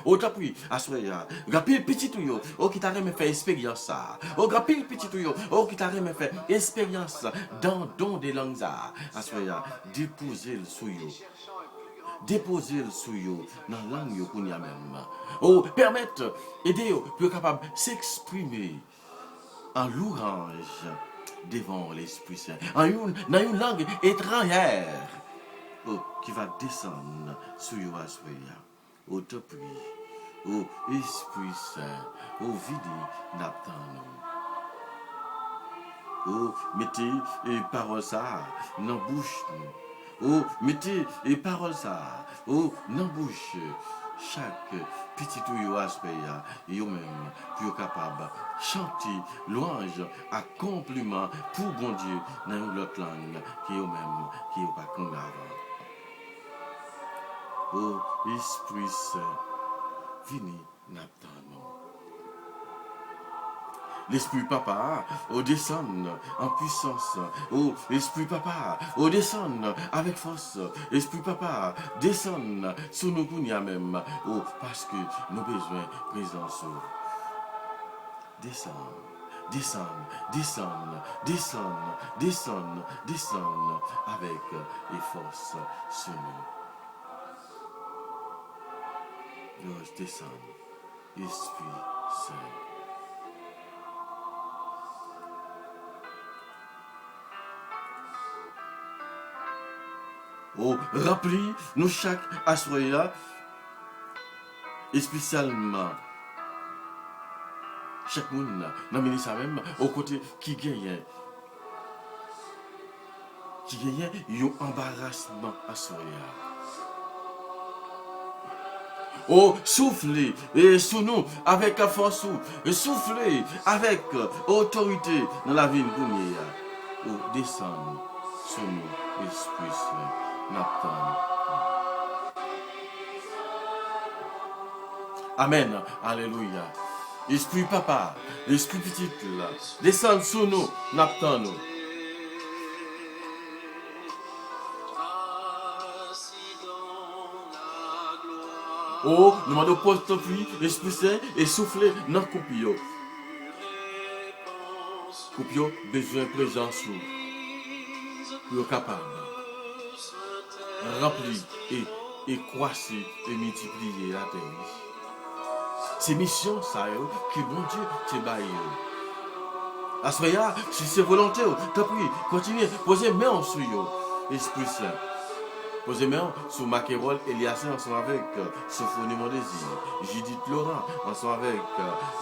où tu appuies, à ce moment-là, rapide petit tuyau, qui t'a même fait expérience ça, rapide petit tuyau, qui t'a même fait expérience dans don des langues, à ce moment-là, déposer le souillot. Déposer le souillot dans la langue qu'on y a même. Oh, permettre, aider, pour capable s'exprimer en louange devant l'Esprit Saint. Dans une langue étrangère qui va descendre sur vous à soi. Oh, te prie. Oh, Esprit Saint. Oh, vidi n'attend nous. Oh, mettez les paroles ça dans la bouche nous. Oh, mettez les paroles ça. Oh, dans la bouche. Chaque petit tuyau aspect, yo même, pour capable chanter louange à compliment pour bon Dieu dans l'autre langue qui yo même, qui yo pas qu'on avant. Oh, Esprit Saint, vini n'attend. L'Esprit Papa, au descend en puissance. Oh, Esprit Papa, au descend avec force. Esprit Papa, descend sur nos gounia même. Oh, parce que nous besoin de présence. Descend, descend, descend, descend, descend, descend avec les forces sur nous. Oh, descend, Esprit Saint. Oh, rappelez nous chaque assoya, et spécialement chaque monde dans le ministère même, au côté qui gagne un embarrassement assoya. Oh, soufflez et sous nous avec la force, et soufflez avec autorité dans la vie de Gounia. Oh, descend sur nous, Esprit Saint. Amen. Alléluia. Esprit Papa, Esprit Petit, descend sur nous, n'attend nous. Oh, nous demandons pour ton pluie, Esprit Saint, et souffler dans le coupio. Coupio, besoin de présence pour capable. Remplir et croiser et multiplier la terre. C'est mission ça que bon Dieu te baille. À ce moment-là, si c'est volontaire, t'as pris, continuez, posez main sur eux, Esprit Saint. Posez main sur Maquerol, Elias ensemble avec Sophonie Mondésir, Judith Laurent ensemble avec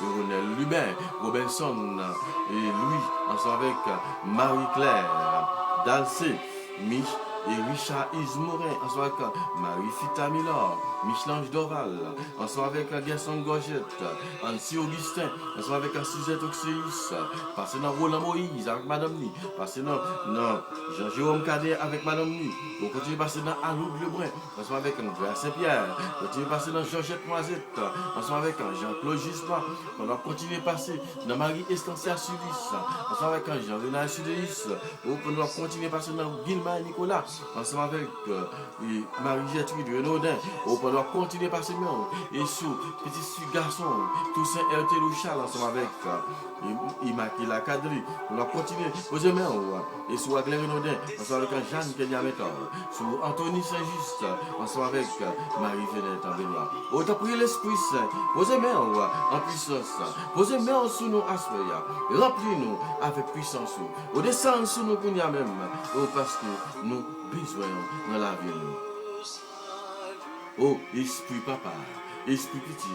Ronel Lubin, Robinson et Louis ensemble avec Marie-Claire, Dalcé, Mich et Richard Ismourin, ensemble avec Marie-Fita Milor, Michelange Doval, ensemble avec Gerson Gorgette, Ansi Augustin, ensemble avec Suzette Oxéis, passé dans Roland Moïse avec Madame Ni, passé dans Jean-Jérôme Cadet avec Madame Ni, on continue à passer dans Anouk Lebrun, ensemble avec Andrea Saint-Pierre, on continue à passer dans Georgette Moisette, ensemble avec Jean-Claude Gisman, on va continuer à passer dans Marie-Estancia Sudis, ensemble avec Jean-Renal Sudis, on va continuer à passer dans Guilma et Nicolas, ensemble avec Marie-Gertrude Renaudin, au pendant continuer par ce nom, et sous petit garçon, Toussaint RT Louchal, ensemble avec Immaculée Kadri, on va continuer, poser main, et sous Aglaire Renaudin, ensemble avec Jeanne Kenya Méthode, sous Anthony Saint-Just, ensemble avec Marie-Vénette en Benoît. Autant prier l'Esprit Saint, posez main en puissance, posez main sous nos assoya, remplis-nous avec puissance, au descend sous nous qu'on y a même, parce que nous besoin dans la vie. Oh, Esprit Papa, Esprit Petit,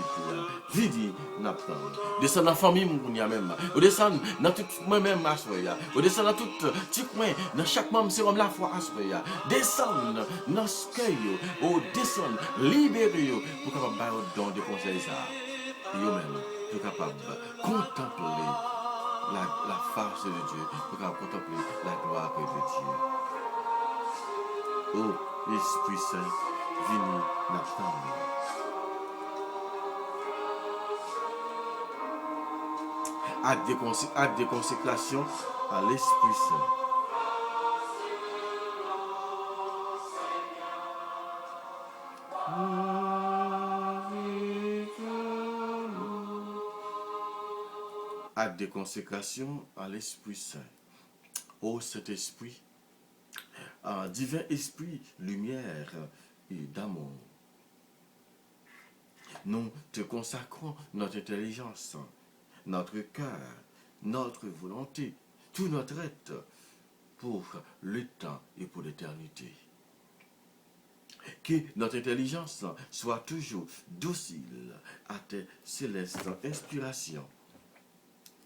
vidi n'attend. Descend dans la famille, qu'on y a même, au descend dans tout moi-même assoya, au descend dans tout petit coin, dans chaque membre, c'est comme la foi assoya, descend dans ce cueil, au descend, libérez pour capable faire don de conseils ça. Et eux-mêmes, pour capable contempler la face de Dieu, pour capable contempler la gloire de Dieu. Oh, Esprit Saint, venez m'attendre. Acte de consécration à l'Esprit Saint. Acte de consécration à l'Esprit Saint. Ô Saint-Esprit, divin esprit, lumière et d'amour, nous te consacrons notre intelligence, notre cœur, notre volonté, tout notre être pour le temps et pour l'éternité. Que notre intelligence soit toujours docile à tes célestes inspirations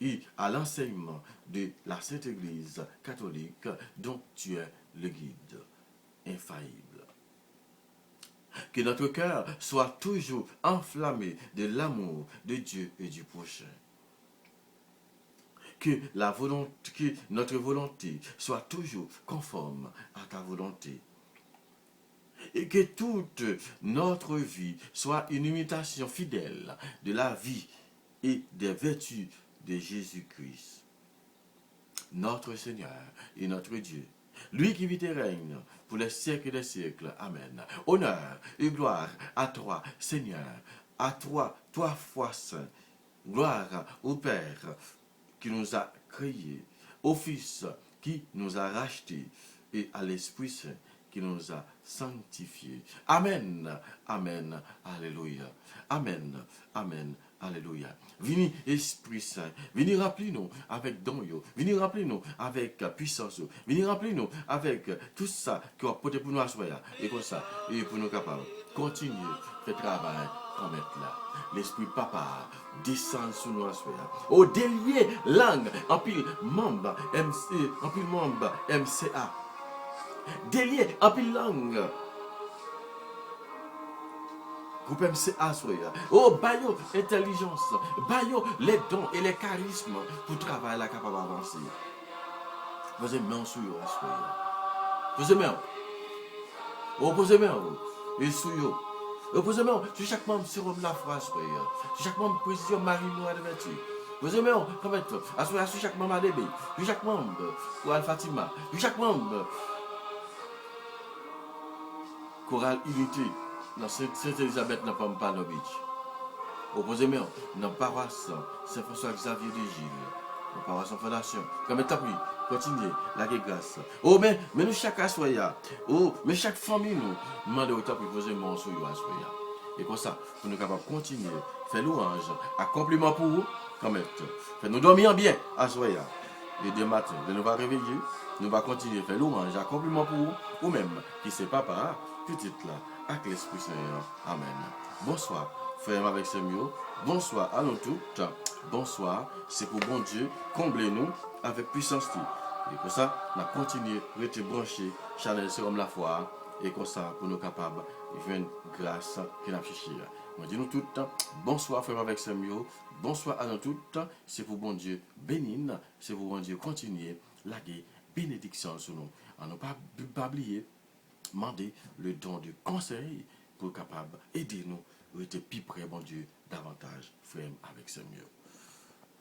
et à l'enseignement de la Sainte Église catholique dont tu es le guide infaillible. Que notre cœur soit toujours enflammé de l'amour de Dieu et du prochain. Que notre volonté soit toujours conforme à ta volonté. Et que toute notre vie soit une imitation fidèle de la vie et des vertus de Jésus-Christ, notre Seigneur et notre Dieu, lui qui vit et règne pour les siècles des siècles. Amen. Honneur et gloire à toi, Seigneur, à toi, toi foi saint. Gloire au Père qui nous a créés, au Fils qui nous a rachetés et à l'Esprit Saint qui nous a sanctifiés. Amen, amen, alléluia. Amen, amen, alléluia. Venez, Esprit Saint, venez remplir-nous avec don, venez remplir-nous avec puissance, venez remplir-nous avec tout ça qui va porter pour nous asseoir, et comme ça, et pour nous capables. Continuez, faites travail, comme être là. L'Esprit Papa descend sur nous asseoir. Au délier langue, en pile membre, en pile membre, MCA. Délié, en pile langue. Groupe MCA, soya. Oh, bayo, intelligence. Bayo, les dons et les charismes pour travailler là capable d'avancer. Vous aimez un souillot, soya. Vous aimez un. Oh, vous aimez un. Et souillot. Vous aimez un. Sur chaque membre, c'est comme la foi, soya. Sur chaque membre, président Marie-Noël de Vertu. Vous aimez un. Comme être. Sur chaque membre, ADB. Sur chaque membre, pour Al-Fatima. Sur chaque membre. Chorale Unité, dans Sainte-Élisabeth, n'a pas de beach. Opposément, dans la paroisse Saint-François-Xavier de Gilles, dans la paroisse en fondation, comme état pris, continuez, la grâce. Oh, mais nous chaque assoya, oh, mais chaque famille nous, demandez au temps pour poser mon souillot assoya. Et comme ça, pour nous capables de continuer, faire louange, accomplissement pour vous, comme être. Faire nous dormir bien assoya. Et demain matin, de nous va réveiller, nous va continuer à faire louange, accomplissement pour vous, ou même, qui c'est papa, petite là, avec l'Esprit Saint. Amen. Bonsoir, frère avec Samuel. Bonsoir à nous toutes. Bonsoir. C'est pour bon Dieu, comblez-nous avec puissance. Et pour ça, on a continué à rester branché, Chanel c'est comme la foi. Et comme ça, pour nous capables, il y a une grâce qui n'a pas cherché. On dit nous toutes, bonsoir, frère avec Samuel. Bonsoir à nous toutes. C'est pour bon Dieu, bénigne. C'est pour bon Dieu, continuer la bénédiction sur nous. On n'a pas oublié. Demander le don de conseil pour capable aider nous à être plus près, bon Dieu, davantage, frère, avec ce mieux.